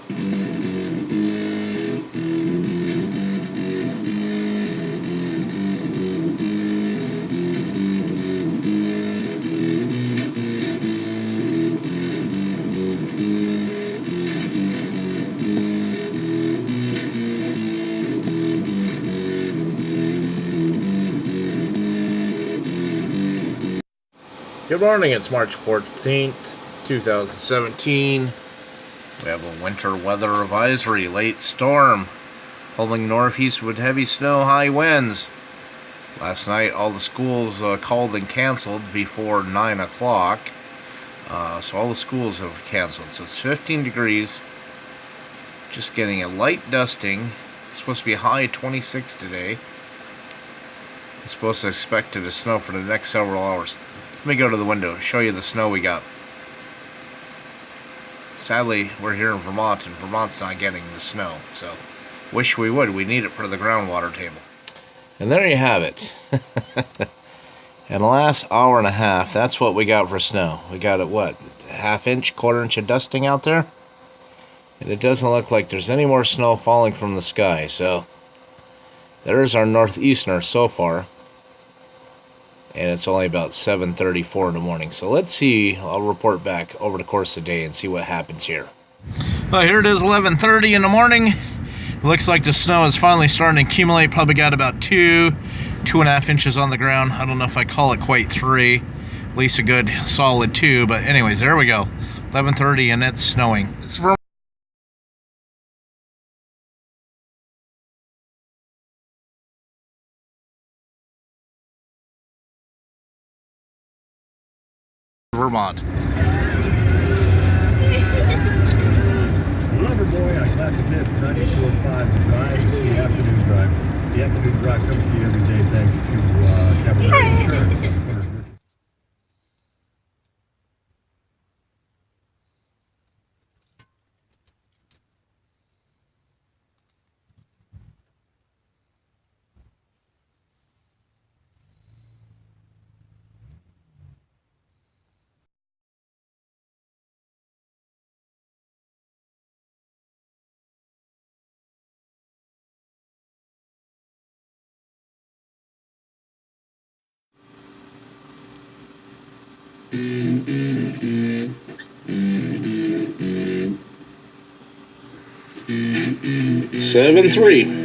Good morning, it's March 14th, 2017. We have a winter weather advisory, late storm, pulling northeast with heavy snow, high winds. Last night, all the schools called and canceled before 9 o'clock. So all the schools have canceled. So it's 15 degrees, just getting a light dusting. It's supposed to be a high 26 today. It's supposed to expect it to snow for the next several hours. Let me go to the window, show you the snow we got. Sadly, we're here in Vermont, and Vermont's not getting the snow, so wish we would. We need it for the groundwater table. And there you have it. In the last hour and a half, that's what we got for snow. We got it, what, half inch, quarter inch of dusting out there? And it doesn't look like there's any more snow falling from the sky, so there's our northeasterner so far. And it's only about 7:34 in the morning. So let's see. I'll report back over the course of the day and see what happens here. Well, here it is, 11:30 in the morning. It looks like the snow is finally starting to accumulate. Probably got about 2.5 inches on the ground. I don't know if I call it quite 3. At least a good solid 2. But anyways, there we go. 11:30 and it's snowing. It's Vermont. Lover boy on Classic Hits 9205 Drive, the afternoon drive. The afternoon drive comes to you every day thanks to Cavalry Insurance. Seven 3.